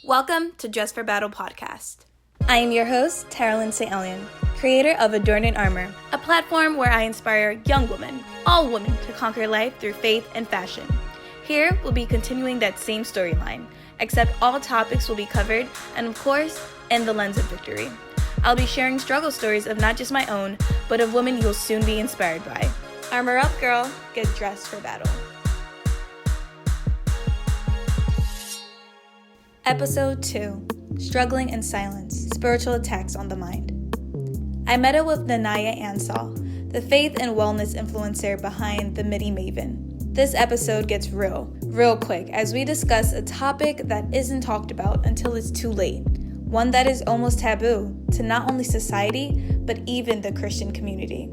Welcome to Dress for Battle podcast. I am your host, Tarah-Lynn, creator of Adorned Armor, a platform where I inspire young women, all women, to conquer life through faith and fashion. Here, we'll be continuing that same storyline, except all topics will be covered, and of course, in the lens of victory. I'll be sharing struggle stories of not just my own, but of women you'll soon be inspired by. Armor up, girl. Get dressed for battle. Episode 2, Struggling in Silence, Spiritual Attacks on the Mind. I met up with Nana Yaa Ansah, the faith and wellness influencer behind the Midi Maven. This episode gets real quick, as we discuss a topic that isn't talked about until it's too late. One that is almost taboo to not only society, but even the Christian community.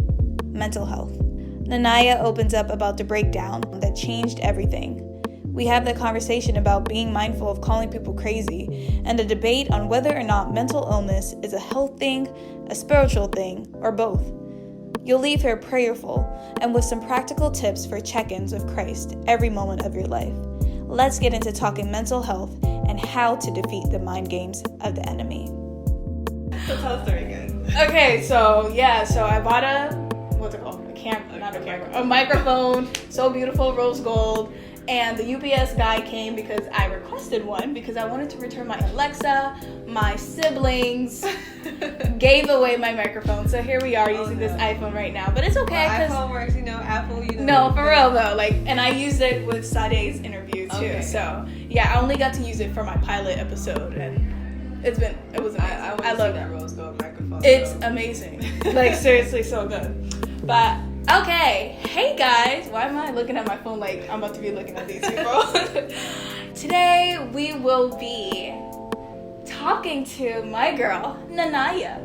Mental health. Nanaya opens up about the breakdown that changed everything. We have the conversation about being mindful of calling people crazy, and a debate on whether or not mental illness is a health thing, a spiritual thing, or both. You'll leave here prayerful and with some practical tips for check-ins with Christ every moment of your life. Let's get into talking mental health and how to defeat the mind games of the enemy. So tell the story again. Okay, so I bought a microphone, so beautiful, rose gold. And the UPS guy came because I requested one because I wanted to return my Alexa. My siblings gave away my microphone. So here we are using this iPhone right now. But it's okay. Well, iPhone works, Apple, No, for real though. And I used it with Sade's interview too. Okay. So yeah, I only got to use it for my pilot episode. And it was amazing. I love that rose gold microphone. It's amazing. Seriously so good. But okay, hey guys, why am I looking at my phone like I'm about to be looking at these people? Today we will be talking to my girl, Nanaya,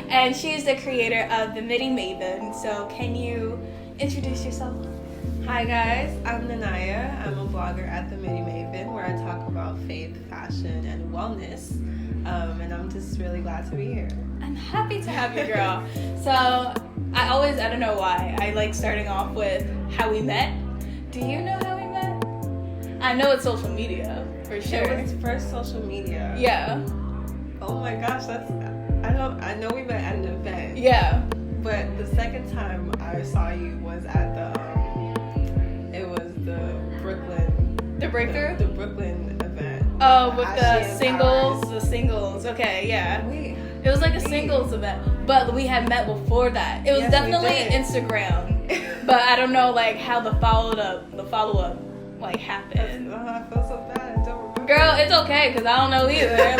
and she's the creator of the Midi Maven. So can you introduce yourself? Hi guys, I'm Nanaya. I'm a blogger at the Midi Maven where I talk about faith, fashion, and wellness. And I'm just really glad to be here. I'm happy to have you, girl. So I don't know why, I like starting off with how we met. Do you know how we met? I know it's social media, for sure. It was first social media. Yeah. Oh my gosh, I know we met at an event. Yeah. But the second time I saw you was at it was the Brooklyn. The Breakthrough? The Brooklyn event. Oh, with the singles. Okay, yeah. Wait. It was like a singles event, but we had met before that. It was definitely Instagram, but I don't know how the follow up happened. I feel so bad. I don't remember. Girl, it's okay because I don't know either.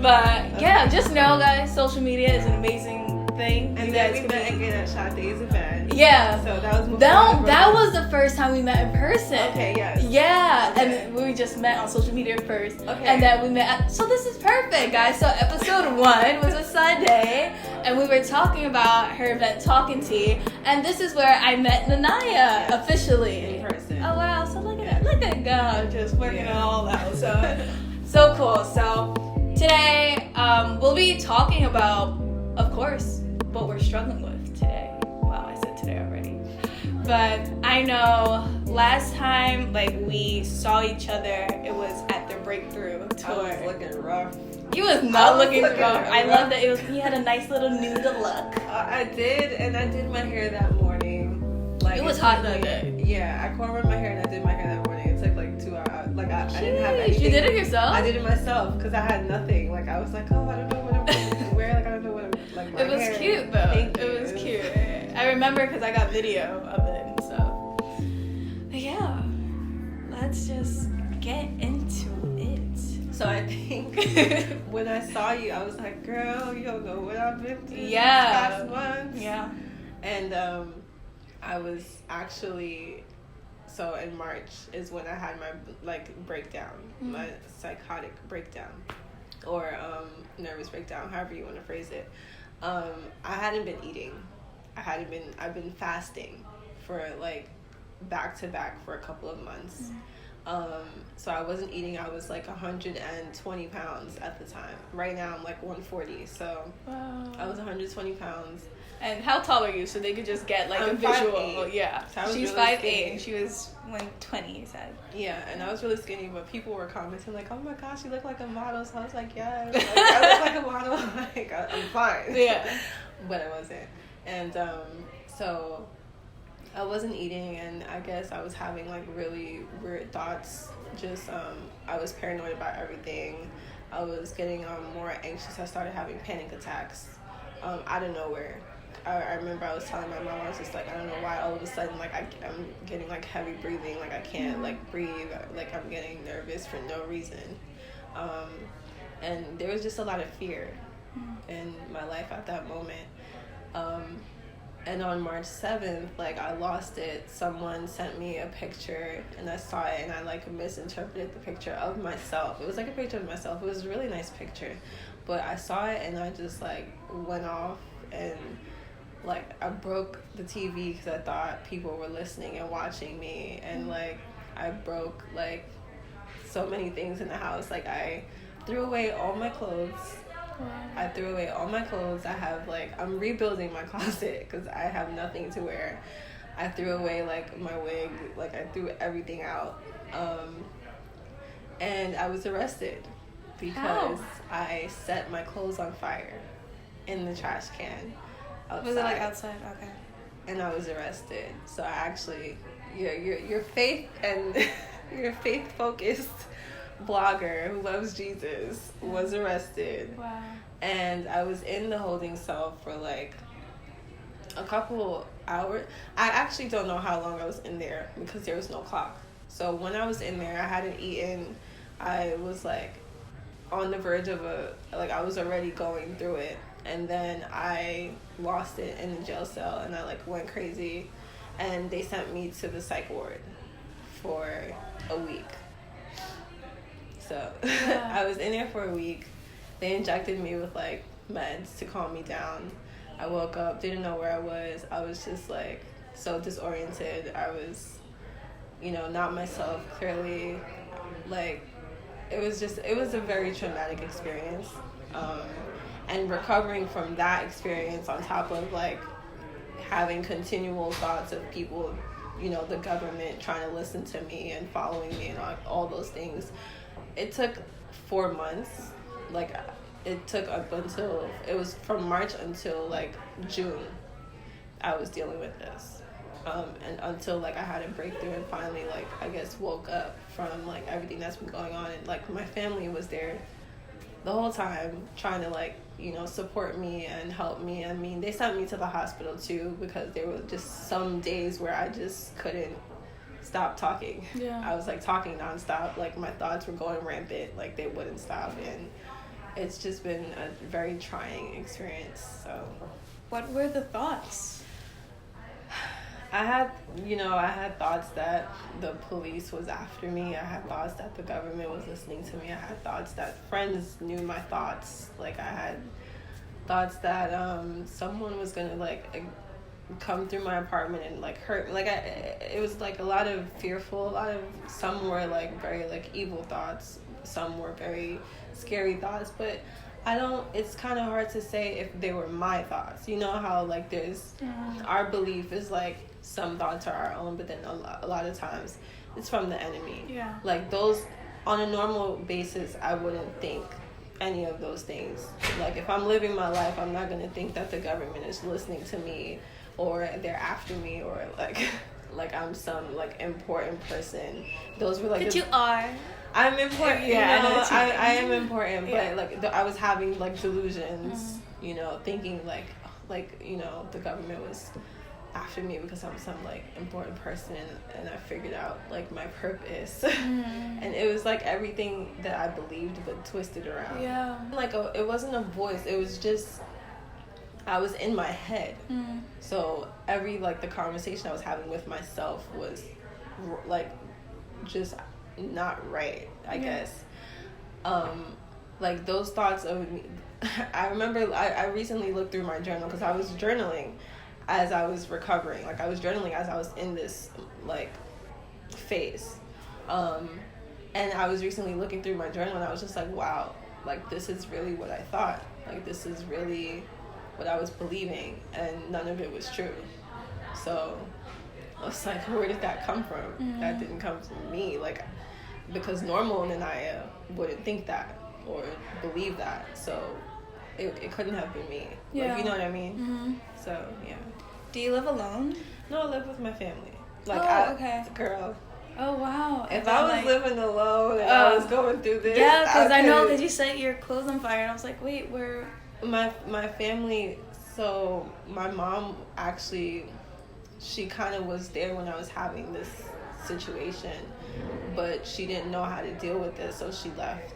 But yeah, just know, guys, social media is an amazing thing. And then we met again at Sade's event. Yeah. So that was that was the first time we met in person. Okay. Yes. Yeah, okay. And we just met on social media first. Okay. And then we met. So this is perfect, guys. So episode 1 was with Sade, and we were talking about her event, Talking Tea, and this is where I met Nanaya officially in person. Oh wow! So look at God just working it all out. So cool. So today we'll be talking about, of course, what we're struggling with today. Wow, I said today already. But I know last time we saw each other, it was at the Breakthrough tour. I was looking rough. You was not looking rough. I love that you had a nice little nude look. I did, and I did my hair that morning. It was hot that day. Yeah, I cornrolled my hair and I did my hair that morning. It took 2 hours. I didn't have anything. You did it yourself? I did it myself because I had nothing. I was like, oh, I don't know what I'm going to wear. I don't know what I'm my It was hair. cute though. Thank you. It was cute. I remember because I got video of it. So, but yeah, let's just get into it. So I think when I saw you, I was like, girl, you don't know what I've been through these past months. Yeah. And I was actually, so in March is when I had my breakdown, my psychotic breakdown, or nervous breakdown, however you want to phrase it. I hadn't been eating. I've been fasting for back to back for a couple of months. So I wasn't eating. I was like 120 pounds at the time. Right now I'm like 140. So Wow. I was 120 pounds. And how tall are you? So they could just get like I'm a visual. 5'8". Yeah. So I was She's really 5'8", skinny. and she was 120. You said. Yeah, and I was really skinny, but people were commenting like, "Oh my gosh, you look like a model." So I was like, "Yeah, like, I look like a model. Like I'm fine." Yeah. But I wasn't, and so I wasn't eating, and I guess I was having like really weird thoughts. Just I was paranoid about everything. I was getting more anxious. I started having panic attacks out of nowhere. I remember I was telling my mom, I was just like, I don't know why all of a sudden like I'm getting like heavy breathing, like I can't like breathe, like I'm getting nervous for no reason, and there was just a lot of fear in my life at that moment. And on March 7th, like I lost it. Someone sent me a picture and I saw it and I like misinterpreted the picture of myself. It was like a picture of myself. It was a really nice picture, but I saw it and I just like went off, and like I broke the TV because I thought people were listening and watching me, and like I broke like so many things in the house. Like I threw away all my clothes. I threw away all my clothes. I have like, I'm rebuilding my closet because I have nothing to wear. I threw away like my wig, like I threw everything out. And I was arrested because I set my clothes on fire in the trash can outside. Was it like outside? Okay. And I was arrested. So I actually, your faith and your faith focused blogger who loves Jesus was arrested. Wow. And I was in the holding cell for like a couple hours. I actually don't know how long I was in there because there was no clock. So when I was in there, I hadn't eaten. I was like on the verge of I was already going through it. And then I lost it in the jail cell and I like went crazy. And they sent me to the psych ward for a week. So Yeah. I was in there for a week. They injected me with like meds to calm me down. I woke up, didn't know where I was. I was just like so disoriented. I was, not myself, clearly. Like it was a very traumatic experience. And recovering from that experience on top of like having continual thoughts of people, the government trying to listen to me and following me and all those things. It took 4 months. Like it took up until, it was from March until like June I was dealing with this. And until like I had a breakthrough and finally like I guess woke up from like everything that's been going on, and like my family was there the whole time trying to like support me and help me. I mean, they sent me to the hospital too because there were just some days where I just couldn't stop talking. Yeah. I was like talking nonstop, like my thoughts were going rampant, like they wouldn't stop, and it's just been a very trying experience. So What were the thoughts? I had thoughts that the police was after me. I had thoughts that the government was listening to me. I had thoughts that friends knew my thoughts. Like I had thoughts that someone was gonna like come through my apartment and like hurt me. Like it was like a lot of fearful, some were like very like evil thoughts, some were very scary thoughts, but it's kind of hard to say if they were my thoughts. You know how like there's our belief is like some thoughts are our own, but then a lot of times it's from the enemy. Yeah. Like those, on a normal basis, I wouldn't think any of those things. Like if I'm living my life, I'm not going to think that the government is listening to me or they're after me or like I'm some like important person. Those were like But you are. I'm important. Yeah, I know what you mean. I am important, Yeah. but like I was having like delusions, thinking like the government was after me because I'm some like important person, and I figured out like my purpose. And it was like everything that I believed but twisted around. Yeah. Like it wasn't a voice, it was just I was in my head. So every like the conversation I was having with myself was like just not right, I guess. Like those thoughts of me, I remember I recently looked through my journal because I was journaling as I was recovering. Like I was journaling as I was in this like phase. And I was recently looking through my journal, and I was just like, wow, like, this is really what I thought. Like, this is really what I was believing, and none of it was true. So I was like, where did that come from? Mm-hmm. That didn't come from me. Like, because normal Nanaya wouldn't think that or believe that. So it couldn't have been me. Yeah. Like, you know what I mean? Mm-hmm. So, yeah. Do you live alone? No, I live with my family. Like, okay. Girl. Oh, wow. If I was living alone and I was going through this. Yeah, because I know that you set your clothes on fire, and I was like, wait, where? My family, so my mom actually, she kind of was there when I was having this situation, but she didn't know how to deal with it, so she left.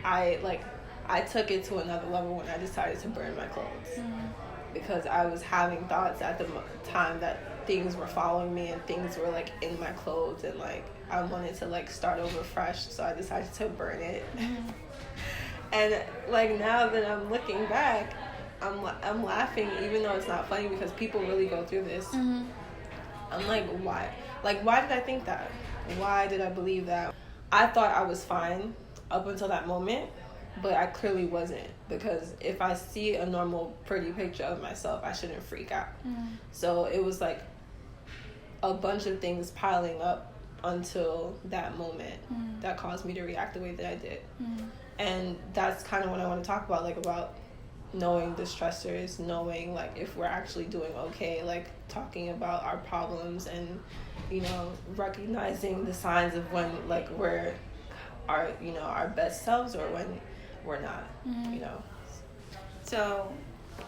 I took it to another level when I decided to burn my clothes, because I was having thoughts at the time that things were following me and things were like in my clothes, and like I wanted to like start over fresh, so I decided to burn it. And like now that I'm looking back, I'm laughing, even though it's not funny, because people really go through this. I'm like, why? Like, why did I think that? Why did I believe that? I thought I was fine up until that moment, but I clearly wasn't, because if I see a normal pretty picture of myself, I shouldn't freak out. So it was like a bunch of things piling up until that moment that caused me to react the way that I did. And that's kind of what I want to talk about, like about knowing the stressors, knowing like if we're actually doing okay, like talking about our problems, and you know, recognizing the signs of when like we're our best selves, or when we're not, you know. So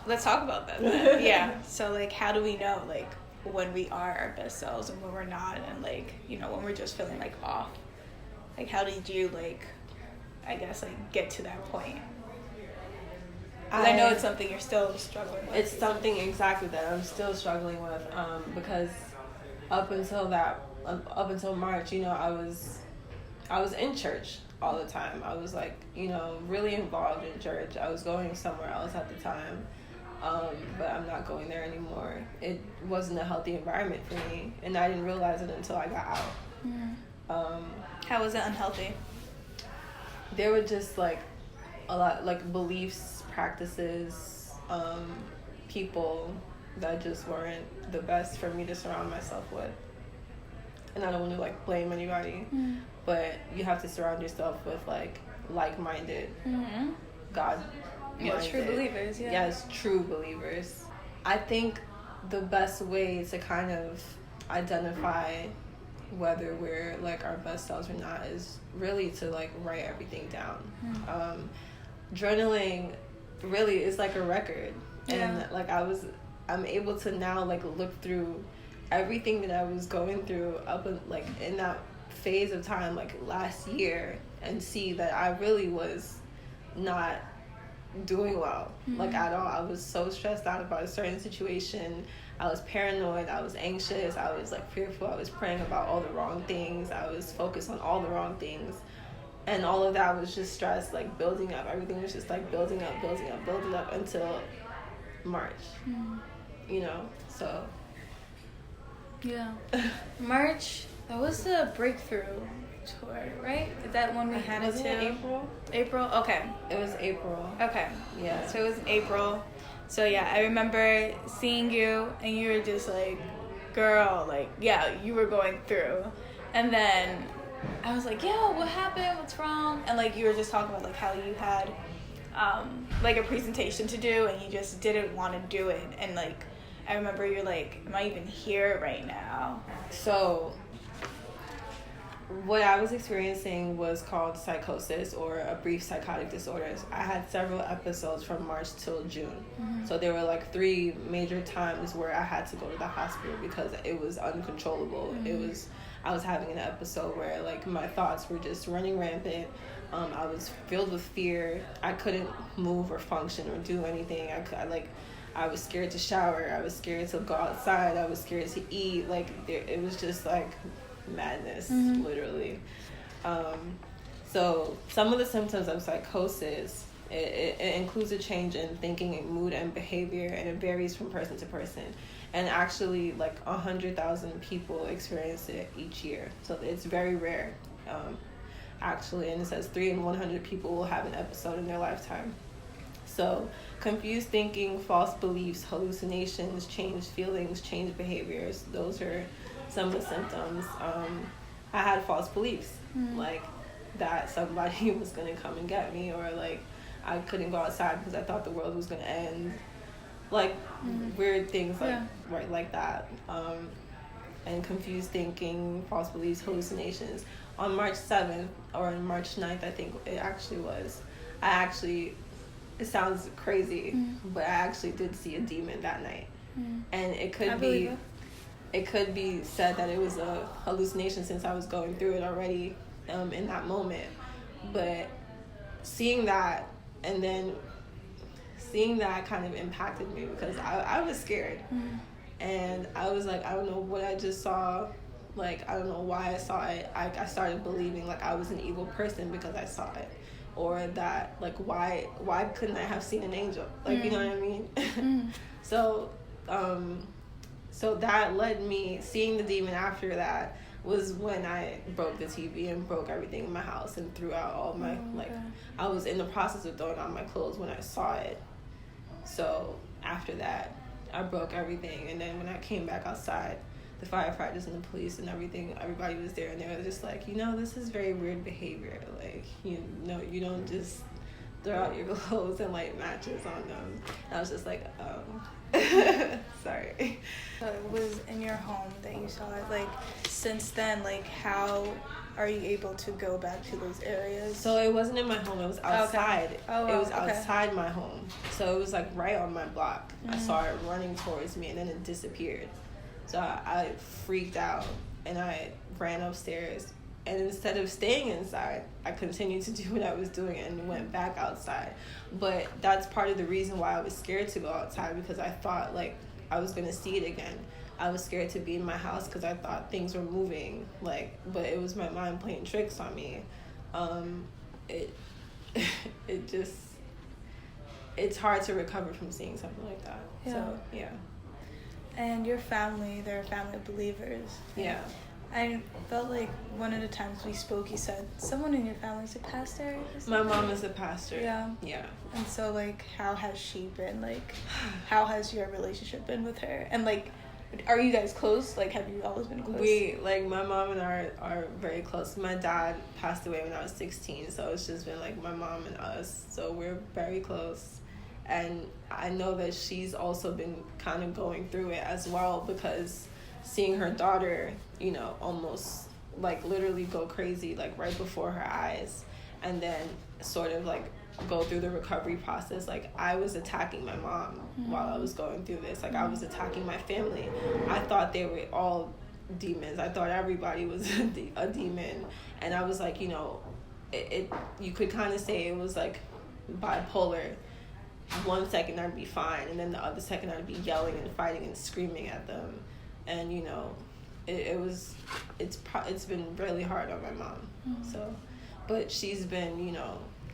let's talk about that then. Yeah. So like, how do we know like when we are our best selves and when we're not, and like, you know, when we're just feeling like off? Like, how did you like, I guess, like get to that point? Because I know it's something you're still struggling with. It's something exactly that I'm still struggling with, because up until March, you know, I was in church all the time. I was like, you know, really involved in church. I was going somewhere else at the time, but I'm not going there anymore. It wasn't a healthy environment for me, and I didn't realize it until I got out. How was it unhealthy? There were just like a lot, like beliefs, practices, people that just weren't the best for me to surround myself with. And I don't want to like blame anybody, but you have to surround yourself with like-minded, God-minded, true believers. Yeah. Yes, true believers. I think the best way to kind of identify whether we're like our best selves or not is really to like write everything down. Journaling really is like a record, and like I'm able to now like look through everything that I was going through up in that phase of time, like last year, and see that I really was not doing well, like at all. I was so stressed out about a certain situation. I was paranoid, I was anxious, I was like fearful, I was praying about all the wrong things, I was focused on all the wrong things, and all of that was just stress, like building up. Everything was just like building up until March, you know. So yeah. March, that was the breakthrough tour, right? Is that when we had it too? April? Okay. It was April. Okay. Yeah. So it was in April. So yeah, I remember seeing you, and you were just like, girl, like, yeah, you were going through. And then I was like, yo, what happened? What's wrong? And like, you were just talking about like how you had like a presentation to do, and you just didn't want to do it. And like, I remember you're like, am I even here right now? So what I was experiencing was called psychosis, or a brief psychotic disorder. I had several episodes from March till June. So there were like 3 major times where I had to go to the hospital because it was uncontrollable. I was having an episode where like my thoughts were just running rampant. I was filled with fear. I couldn't move or function or do anything. I was scared to shower. I was scared to go outside. I was scared to eat. Like it was just like madness, literally. So some of the symptoms of psychosis, it includes a change in thinking and mood and behavior, and it varies from person to person. and actually like 100,000 people experience it each year, so it's very rare, actually. And it says 3 in 100 people will have an episode in their lifetime. So confused thinking, false beliefs, hallucinations, changed feelings, changed behaviors, those are some of the symptoms. I had false beliefs, like that somebody was going to come and get me, or like I couldn't go outside because I thought the world was going to end, like weird things like right like that. And confused thinking, false beliefs, hallucinations. On March 7th or on March 9th, I think it actually was, it sounds crazy, but I actually did see a demon that night. And it could be said that it was a hallucination since I was going through it already in that moment. But seeing that, and then seeing that kind of impacted me, because I was scared. And I was like, I don't know what I just saw. Like, I don't know why I saw it. I started believing like I was an evil person because I saw it. Or that, like, why couldn't I have seen an angel? Like, you know what I mean? So that led me, seeing the demon after that was when I broke the TV and broke everything in my house and threw out all my, I was in the process of throwing out my clothes when I saw it. So after that, I broke everything. And then when I came back outside, the firefighters and the police and everybody was there, and they were just like, this is very weird behavior. Like, you don't just throw out your clothes and light matches on them. And I was just like, sorry. So it was in your home that you saw it. Like, since then, like, how are you able to go back to those areas? So it wasn't in my home. It was outside. Okay. Oh, wow. It was outside my home. So it was like right on my block. I saw it running towards me, and then it disappeared. So I freaked out, and I ran upstairs. And instead of staying inside, I continued to do what I was doing and went back outside. But that's part of the reason why I was scared to go outside, because I thought like I was going to see it again. I was scared to be in my house because I thought things were moving, but it was my mind playing tricks on me. It's hard to recover from seeing something like that. Yeah. So, yeah. And your family, they're a family of believers. Yeah. I felt like one of the times we spoke, you said someone in your family's a pastor. My mom is a pastor. Yeah. Yeah. And so, like, how has she been? Like, how has your relationship been with her? And, like, are you guys close? Like, have you always been close? My mom and I are very close. My dad passed away when I was 16, so it's just been, like, my mom and us. So we're very close. And I know that she's also been kind of going through it as well, because seeing her daughter, almost like literally go crazy, like right before her eyes, and then sort of like go through the recovery process. Like, I was attacking my mom while I was going through this. Like, I was attacking my family. I thought they were all demons. I thought everybody was a demon. And I was like, you could kind of say it was like bipolar. 1 second I'd be fine, and then the other second I'd be yelling and fighting and screaming at them. And it's been really hard on my mom. So, but she's been,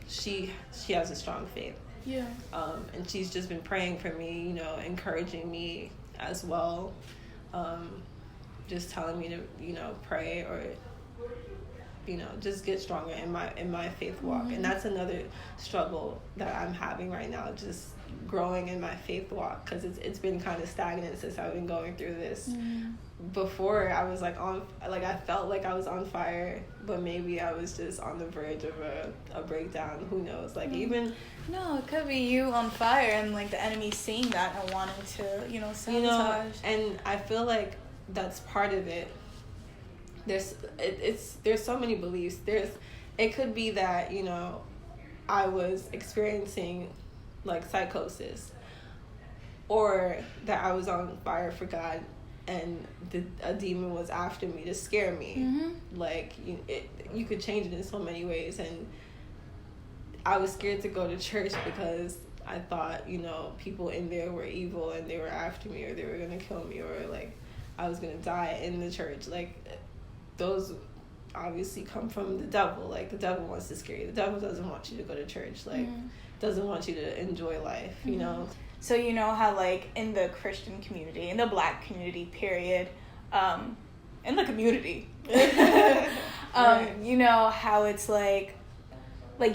she has a strong faith. Yeah. And she's just been praying for me, encouraging me as well, just telling me to pray, or just get stronger in my faith walk. And that's another struggle that I'm having right now, just growing in my faith walk, because it's been kind of stagnant since I've been going through this. Before, I was like I felt like I was on fire, but maybe I was just on the verge of a breakdown. Who knows? Like, even no, it could be you on fire and like the enemy seeing that and wanting to sabotage. And I feel like that's part of it. There's so many beliefs. It could be that I was experiencing like psychosis, or that I was on fire for God, and a demon was after me to scare me. Like, you could change it in so many ways. And I was scared to go to church because I thought people in there were evil and they were after me, or they were gonna kill me, or like I was gonna die in the church. Like, those obviously come from the devil. Like, the devil wants to scare you. The devil doesn't want you to go to church. Like, doesn't want you to enjoy life, So you know how, like, in the Christian community, in the Black community, period, in the community, Right. you know how it's like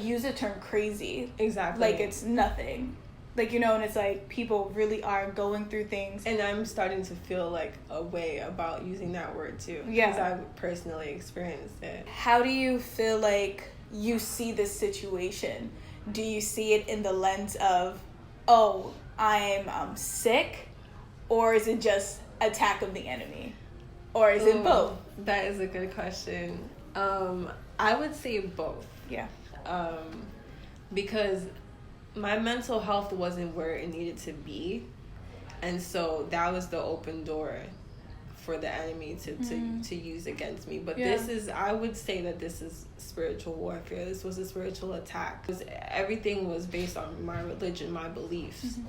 use the term crazy. Exactly. Like, it's nothing. Like, you know, and it's like people really are going through things. And I'm starting to feel like a way about using that word too. Yeah. Because I've personally experienced it. How do you feel like you see this situation? Do you see it in the lens of, oh, I'm sick? Or is it just attack of the enemy? Or is it both? That is a good question. I would say both. Yeah. Because my mental health wasn't where it needed to be. And so that was the open door for the enemy to use against me. But I would say that this is spiritual warfare. This was a spiritual attack. Everything was based on my religion, my beliefs.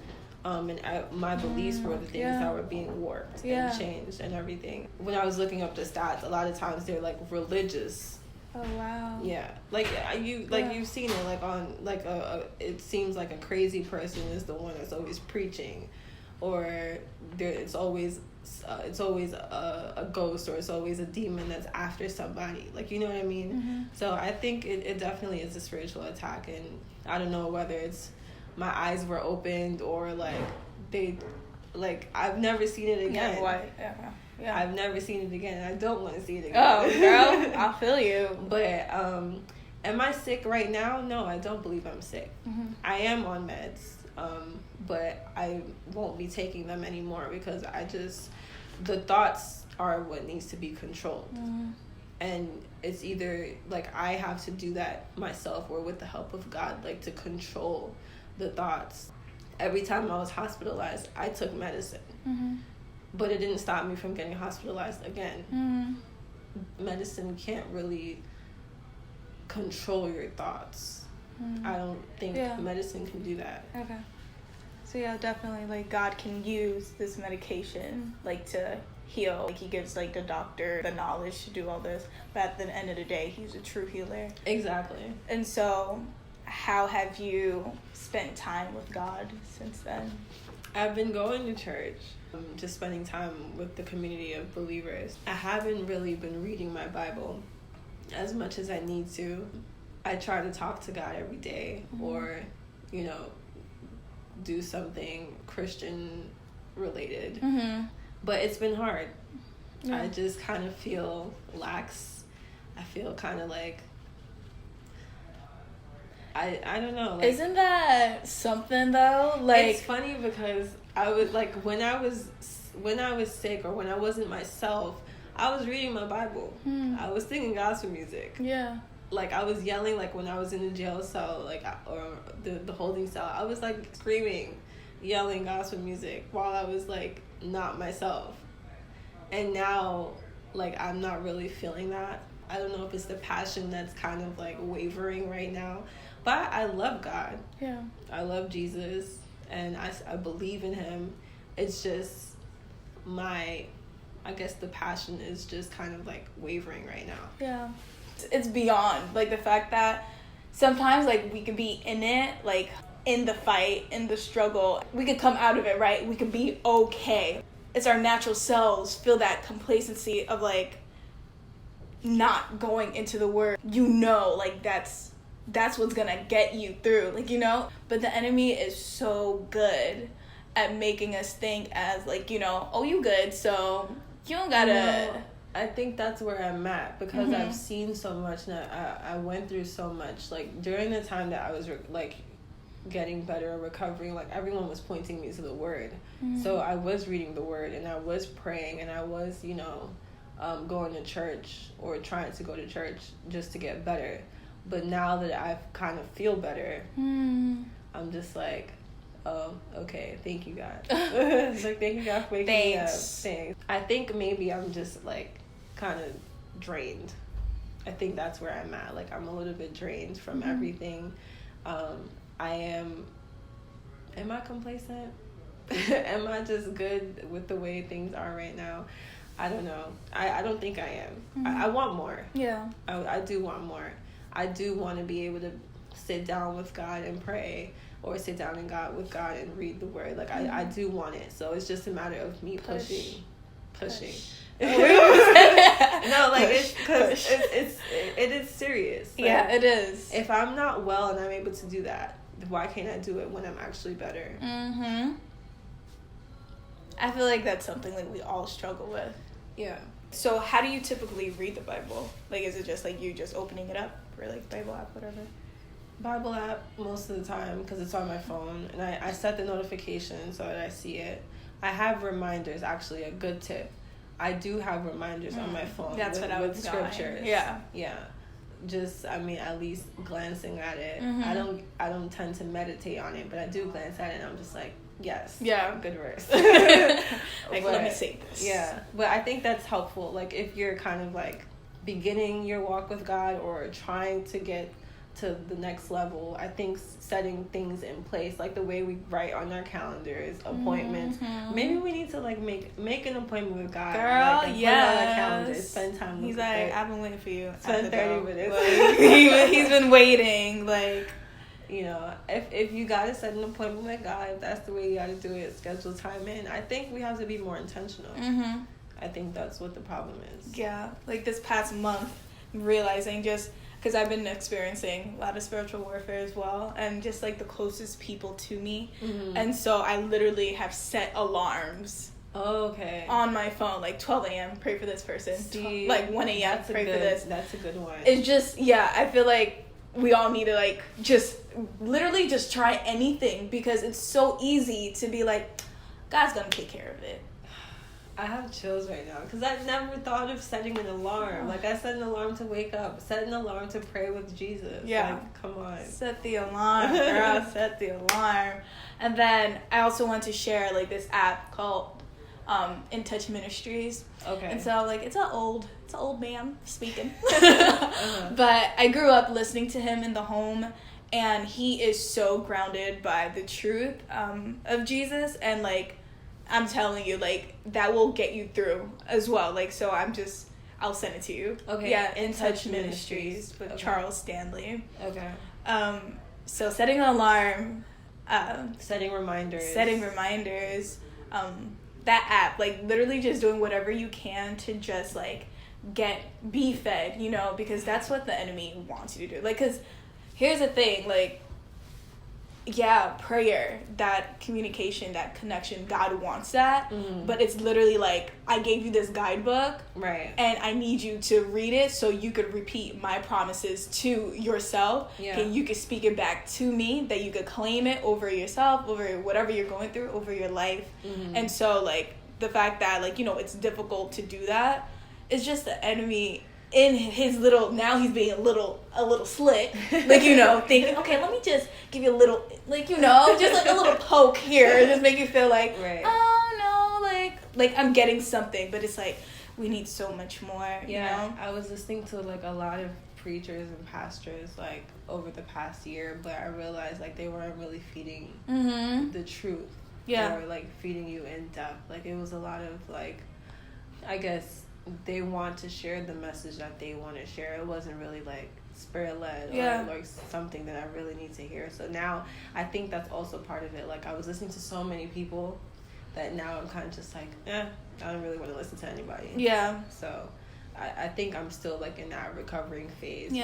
And my beliefs were the things that were being warped and changed and everything. When I was looking up the stats, a lot of times they're like religious. Oh wow. Yeah, you've seen it like on like it seems like a crazy person is the one that's always preaching, or it's always a ghost, or it's always a demon that's after somebody, like, you know what I mean. So I think it definitely is a spiritual attack, and I don't know whether it's my eyes were opened or I've never seen it again. Yeah. I've never seen it again. I don't want to see it again. Oh, girl, I feel you. But am I sick right now? No, I don't believe I'm sick. I am on meds, but I won't be taking them anymore because the thoughts are what needs to be controlled. And it's either like I have to do that myself or with the help of God, like to control the thoughts. Every time I was hospitalized, I took medicine. But it didn't stop me from getting hospitalized again. Medicine can't really control your thoughts. I don't think medicine can do that. Okay. So yeah, definitely, like, God can use this medication, like, to heal. Like, he gives, like, the doctor the knowledge to do all this, but at the end of the day, he's a true healer. Exactly. And so, how have you spent time with God since then? I've been going to church, just spending time with the community of believers. I haven't really been reading my Bible as much as I need to. I try to talk to God every day, or, you know, do something Christian related. But it's been hard. I just kind of feel lax. I feel kind of like, I don't know. Like, isn't that something though? Like, it's funny because I would like when I was sick or when I wasn't myself, I was reading my Bible. I was singing gospel music. Yeah. Like, I was yelling, like, when I was in the jail cell, like, or the holding cell. I was, like, screaming, yelling gospel music while I was, like, not myself. And now, like, I'm not really feeling that. I don't know if it's the passion that's kind of, like, wavering right now. But I love God. Yeah. I love Jesus. And I believe in him. It's just I guess the passion is just kind of, like, wavering right now. Yeah. It's beyond, like, the fact that sometimes, like, we could be in it, like, in the fight, in the struggle. We could come out of it, right? We could be okay. It's our natural selves feel that complacency of, like, not going into the word. You know, like, that's what's gonna get you through, like, you know? But the enemy is so good at making us think as, like, you know, oh, you good, so you don't gotta... No. I think that's where I'm at because I've seen so much and I went through so much. Like, during the time that I was like getting better, recovering, like, everyone was pointing me to the word. So I was reading the word and I was praying and I was, you know, going to church or trying to go to church just to get better. But now that I kind of feel better, I'm just like, oh, okay, thank you, God. It's like, thank you, God, for waking me up. Thanks. I think maybe I'm just, like, kind of drained. I think that's where I'm at. Like, I'm a little bit drained from everything. Am I complacent? Am I just good with the way things are right now? I don't know. I don't think I am. I want more. Yeah. I do want more. I do want to be able to sit down with God and pray, or sit down with God and read the word. Like I do want it. So it's just a matter of me pushing. No, like it's because it is serious. Like, yeah, it is. If I'm not well and I'm able to do that, why can't I do it when I'm actually better? I feel like that's something like we all struggle with. Yeah. So how do you typically read the Bible? Like, is it just like you just opening it up or like Bible app, whatever? Bible app most of the time because it's on my phone, and I set the notification so that I see it. I have reminders. Actually, a good tip. I do have reminders on my phone. That's what I was with scriptures. Yeah. Just at least glancing at it. I don't tend to meditate on it, but I do glance at it, and I'm just like, yes, good verse. Like, let me say this. Yeah, but I think that's helpful. Like if you're kind of like beginning your walk with God or trying to get to the next level, I think setting things in place, like the way we write on our calendars, appointments. Maybe we need to like make an appointment with God. Girl, like, put it on our calendar, spend time with He's like, I've been waiting for you. Spend 30 minutes. Like, he's been waiting. Like, you know, if you gotta set an appointment with God, if that's the way you gotta do it, schedule time in. I think we have to be more intentional. I think that's what the problem is. Yeah, like this past month, realizing just because I've been experiencing a lot of spiritual warfare as well, and just like the closest people to me, and so I literally have set alarms. On my phone, like 12 a.m. pray for this person. See, like 1 a.m. pray for this. That's a good one. It's just I feel like we all need to like just literally just try anything, because it's so easy to be like, God's gonna take care of it. I have chills right now because I never thought of setting an alarm. Like I set an alarm to wake up, set an alarm to pray with Jesus. Yeah, like, come on, set the alarm, girl. Set the alarm. And then I also want to share like this app called In Touch Ministries. Okay. And so like it's an old man speaking. But I grew up listening to him in the home, and he is so grounded by the truth of Jesus, and like I'm telling you, like that will get you through as well. Like, so I'll send it to you. Okay. Yeah, In Touch Ministries with Charles Stanley. Okay. So setting an alarm, setting reminders. That app, like literally just doing whatever you can to just like be fed, you know, because that's what the enemy wants you to do. Like, because here's the thing, like, prayer, that communication, that connection, God wants that, but it's literally like, I gave you this guidebook, right, and I need you to read it so you could repeat my promises to yourself, and you could speak it back to me, that you could claim it over yourself, over whatever you're going through, over your life. And so like the fact that like, you know, it's difficult to do that is just the enemy in his little, now he's being a little slick, like, you know, thinking, okay, let me just give you a little, like, you know, just like a little poke here, just make you feel like, oh no, like I'm getting something, but it's like, we need so much more, you know? I was listening to like a lot of preachers and pastors like over the past year, but I realized like they weren't really feeding the truth, or like feeding you in depth. Like it was a lot of like, I guess they want to share the message that they want to share. It wasn't really like spirit-led or like something that I really need to hear. So now I think that's also part of it. Like I was listening to so many people that now I'm kind of just like, I don't really want to listen to anybody. Yeah. So I think I'm still like in that recovering phase.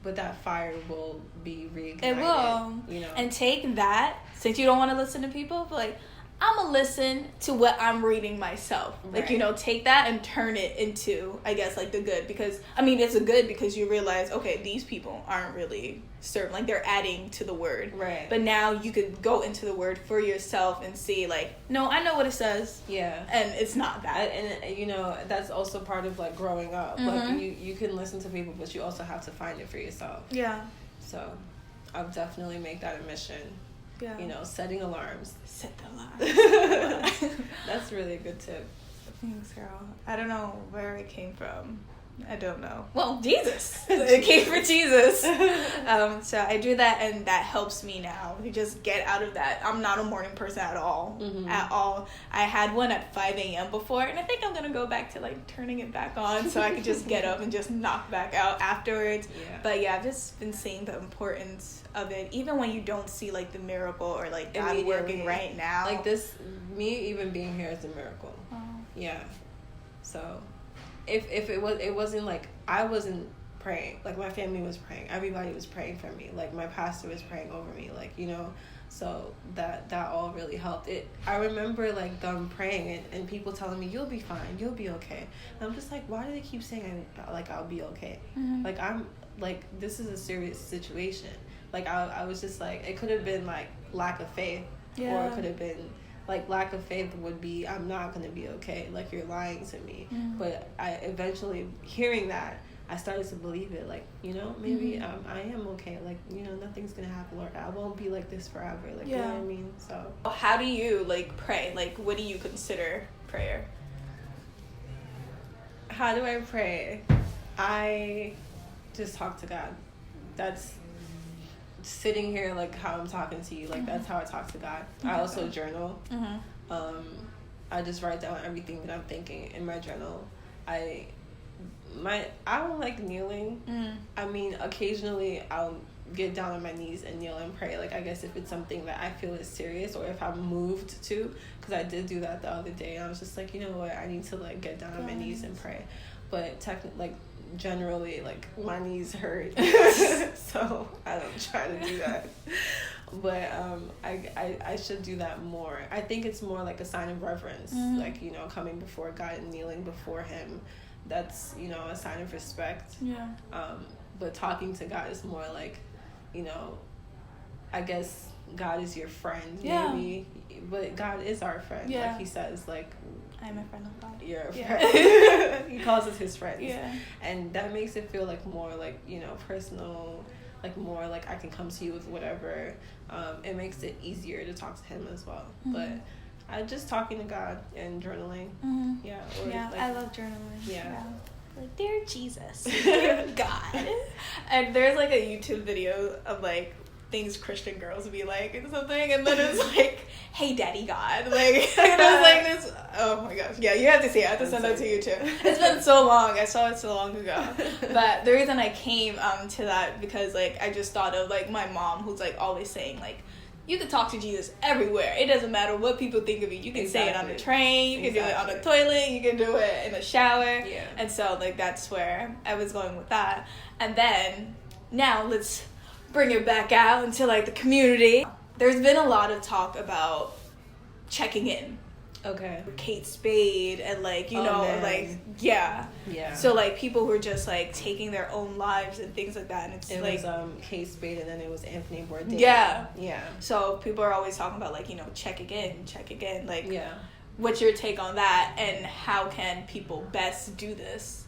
But that fire will be reignited. It will. You know. And take that, since you don't want to listen to people, but like, I'm going to listen to what I'm reading myself. Like, you know, take that and turn it into, I guess, like the good. Because, I mean, it's a good because you realize, okay, these people aren't really serving. Like, they're adding to the word. Right. But now you could go into the word for yourself and see, like, no, I know what it says. Yeah. And it's not that. And you know, that's also part of, like, growing up. Like, you can listen to people, but you also have to find it for yourself. Yeah. So, I'll definitely make that a mission. Yeah. You know, setting alarms. Set the alarms. That's really a good tip. Thanks, girl. I don't know where it came from, I don't know. Well, Jesus. It came for Jesus. So I do that, and that helps me now to just get out of that. I'm not a morning person at all. At all. I had one at 5 a.m. before, and I think I'm going to go back to, like, turning it back on so I could just get up and just knock back out afterwards. Yeah. But, yeah, I've just been seeing the importance of it, even when you don't see, like, the miracle or, like, God working right now. Like, this, me even being here is a miracle. Oh. Yeah. So... If it wasn't like I wasn't praying, like my family was praying, everybody was praying for me, like my pastor was praying over me, like, you know, so that all really helped. I remember like them praying and people telling me, you'll be fine, you'll be okay, and I'm just like, why do they keep saying I'll be okay? Like, I'm like, this is a serious situation. Like I was just like, it could have been like lack of faith, or it could have been like lack of faith would be, I'm not going to be okay. Like, you're lying to me. But I eventually, hearing that, I started to believe it. Like, you know, maybe I am okay. Like, you know, nothing's going to happen. Lord, I won't be like this forever. Like, you know what I mean? So. How do you, like, pray? Like, what do you consider prayer? How do I pray? I just talk to God. That's sitting here, like how I'm talking to you, like that's how I talk to God. I also journal. I just write down everything that I'm thinking in my journal. I don't like kneeling. I mean, occasionally I'll get down on my knees and kneel and pray, like I guess if it's something that I feel is serious, or if I'm moved to, because I did do that the other day, and I was just like, you know what, I need to like get down on my knees and pray. But technically, like generally, like my knees hurt, so I don't try to do that. But I should do that more. I think it's more like a sign of reverence, like, you know, coming before God and kneeling before Him. That's, you know, a sign of respect. But talking to God is more like, you know, I guess God is your friend, maybe, but God is our friend. Like He says, like, I'm a friend of God. You're a friend. He calls us His friends. And that makes it feel like more like, you know, personal, like more like I can come to you with whatever. It makes it easier to talk to Him as well. But I just talking to God and journaling. Like, I love journaling. Like, dear Jesus, dear God. And there's like a YouTube video of like things Christian girls would be like and something, and then it's like, hey daddy God, like, and it was like this, oh my gosh, yeah, you have to see it. I have to send that to you too. It's been so long, I saw it so long ago. But the reason I came to that, because like I just thought of like my mom, who's like always saying like, you can talk to Jesus everywhere. It doesn't matter what people think of you. You can say it on the train. You can do it on the toilet. You can do it in the shower. And so, like, that's where I was going with that. And then, now let's bring it back out into, like, the community. There's been a lot of talk about checking in. Kate Spade and, like, you know, man. Like, so, like, people who are just, like, taking their own lives and things like that. And it like, was Kate Spade, and then it was Anthony Bourdain. So people are always talking about, like, you know, check again. Like, what's your take on that, and how can people best do this?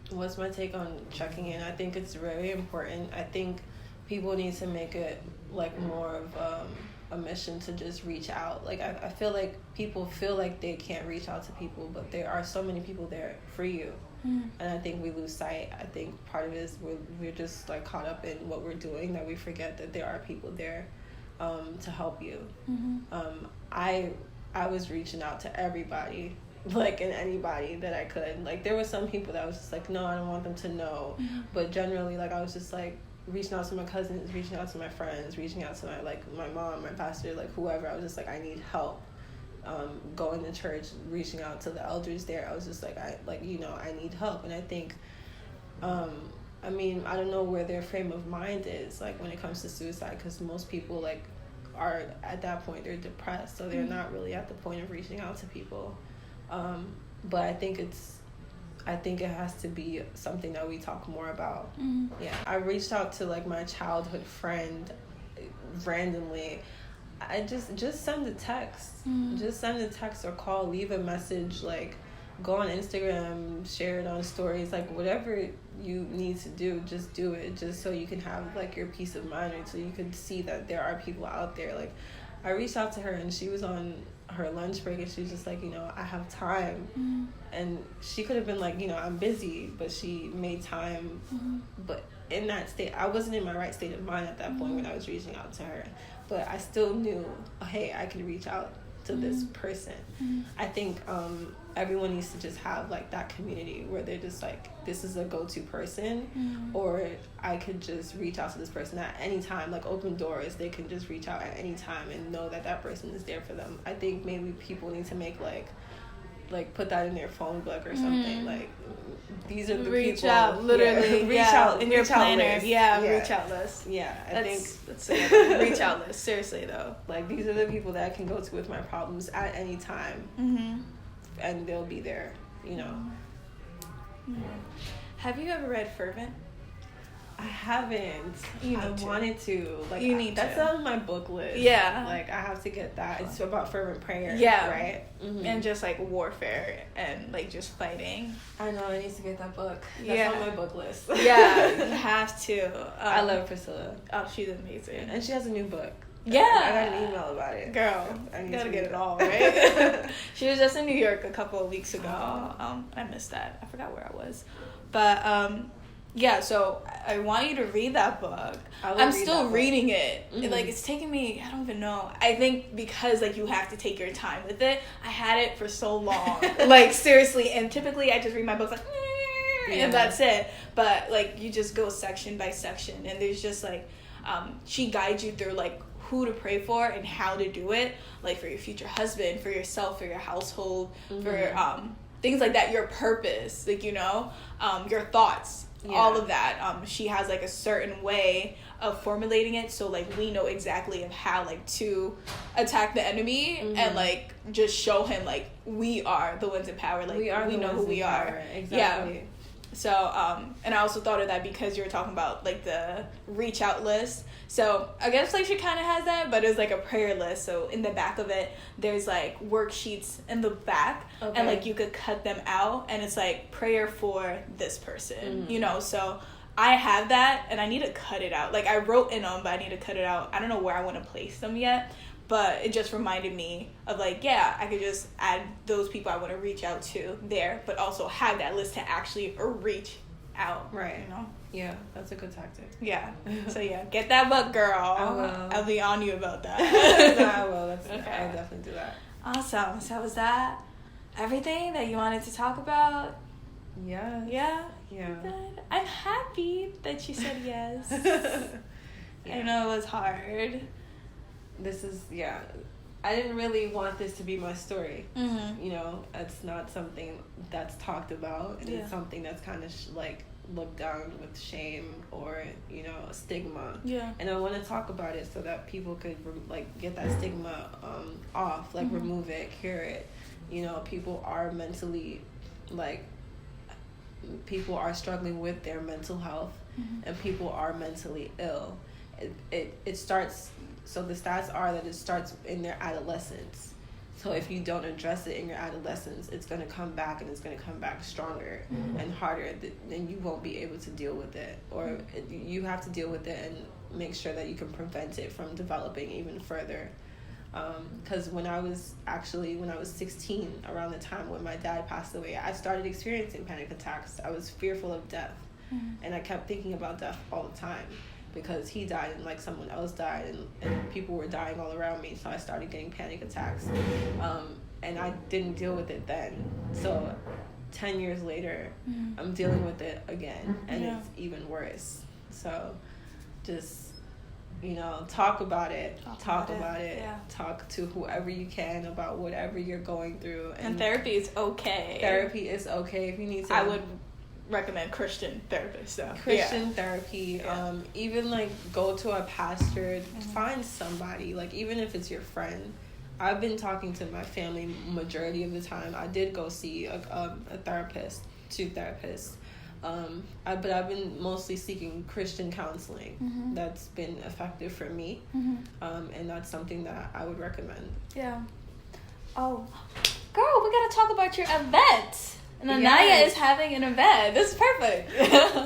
What's my take on checking in? I think it's very important. I think people need to make it, like, more of a mission to just reach out. Like, I feel like people feel like they can't reach out to people, but there are so many people there for you. And I think we lose sight. I think part of it is we're just like caught up in what we're doing, that we forget that there are people there to help you. I was reaching out to everybody, like, and anybody that I could. Like, there were some people that I was just like, no, I don't want them to know. But generally, like, I was just like reaching out to my cousins, reaching out to my friends, reaching out to my mom, my pastor, like whoever. I was just like, I need help. Going to church, reaching out to the elders there, I was just like, I need help. And I think, I mean, I don't know where their frame of mind is, like, when it comes to suicide, because most people, like, are at that point, they're depressed, so they're not really at the point of reaching out to people. But I think it has to be something that we talk more about. I reached out to, like, my childhood friend randomly. I just send a text. Just send a text or call, leave a message, like, go on Instagram, share it on stories, like, whatever you need to do, just do it, just so you can have, like, your peace of mind, and so you can see that there are people out there. Like, I reached out to her, and she was on her lunch break, and she was just like, I have time. And she could have been like, I'm busy, but she made time. But in that state, I wasn't in my right state of mind at that point when I was reaching out to her. But I still knew, hey, I could reach out to this person. I think everyone needs to just have like that community where they're just like, this is a go-to person, or I could just reach out to this person at any time, like open doors. They can just reach out at any time and know that that person is there for them. I think maybe people need to make like put that in their phone book or something. Like, these are the reach people. Out, literally. Reach out in your planner. list. Reach out list. I think that's a reach out list. Seriously though, like, these are the people that I can go to with my problems at any time, and they'll be there. Have you ever read Fervent? I haven't. I wanted to. Like, you need that's to. on my book list. Yeah. Like, I have to get that. It's about fervent prayer. Yeah. Right? And just like warfare and like just fighting. I know, I need to get that book. That's on my book list. Yeah, you have to. I love Priscilla. Oh, she's amazing. And she has a new book. Yeah. I got an email about it. Girl, I gotta get it all, right? She was just in New York a couple of weeks ago. I missed that. I forgot where I was. But, yeah, so I want you to read that book. I'm still reading it. Like, it's taking me, I don't even know. I think because, like, you have to take your time with it. I had it for so long. Like, seriously. And typically I just read my books like, and that's it. But, like, you just go section by section. And there's just, like, she guides you through, like, who to pray for and how to do it. Like, for your future husband, for yourself, for your household, for things like that. Your purpose, like, your thoughts. All of that. She has like a certain way of formulating it, so like we know exactly of how like to attack the enemy and like just show him like we are the ones in power. Like we know who we are. Exactly. Yeah. So and I also thought of that because you were talking about like the reach out list. So I guess like she kind of has that, but it's like a prayer list. So in the back of it, there's like worksheets in the back, and like you could cut them out, and it's like prayer for this person, So I have that, and I need to cut it out. Like I wrote in them, but I need to cut it out. I don't know where I want to place them yet. But it just reminded me of like, I could just add those people I want to reach out to there, but also have that list to actually reach out. Right. Yeah, that's a good tactic. Yeah. So get that book, girl. I will. I'll be on you about that. No, I will. I'll definitely do that. Awesome. So was that everything that you wanted to talk about? Yeah. Yeah? Yeah. Good. I'm happy that you said yes. I know it was hard. This is, I didn't really want this to be my story. It's not something that's talked about, and it's something that's kind of like looked down with shame or stigma. And I want to talk about it so that people could get that stigma off, remove it, cure it. People are mentally people are struggling with their mental health, and people are mentally ill. It starts. So the stats are that it starts in their adolescence. So if you don't address it in your adolescence, it's going to come back, and it's going to come back stronger and harder. Then you won't be able to deal with it, or you have to deal with it and make sure that you can prevent it from developing even further. Because when I was 16, around the time when my dad passed away, I started experiencing panic attacks. I was fearful of death, and I kept thinking about death all the time. Because he died and like someone else died, and people were dying all around me, so I started getting panic attacks, and I didn't deal with it then. So 10 years later, I'm dealing with it again, and it's even worse. So just talk about it. Talk about it. Yeah. Talk to whoever you can about whatever you're going through, and therapy is okay. Therapy is okay if you need to. I would recommend Christian therapists. So therapy, even go to a pastor, find somebody, even if it's your friend. I've been talking to my family majority of the time. I did go see a therapist, 2 therapists, but I've been mostly seeking Christian counseling. That's been effective for me, and that's something that I would recommend. Oh, girl, we gotta talk about your event Nanaya is having an event. This is perfect.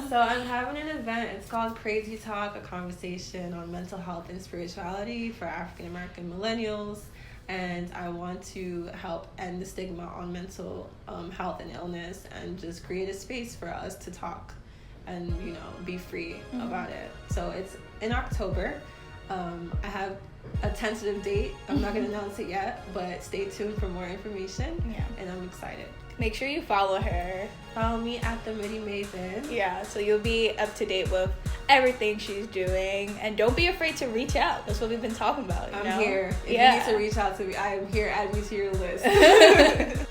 So I'm having an event. It's called Crazy Talk, a conversation on mental health and spirituality for African American millennials. And I want to help end the stigma on mental health and illness, and just create a space for us to talk and, you know, be free about it. So it's in October. I have a tentative date. I'm not going to announce it yet, but stay tuned for more information. Yeah. And I'm excited. Make sure you follow her. Follow me at the Midi Maven. Yeah, so you'll be up to date with everything she's doing. And don't be afraid to reach out. That's what we've been talking about. I'm here. If you need to reach out to me, I am here. Add me to your list.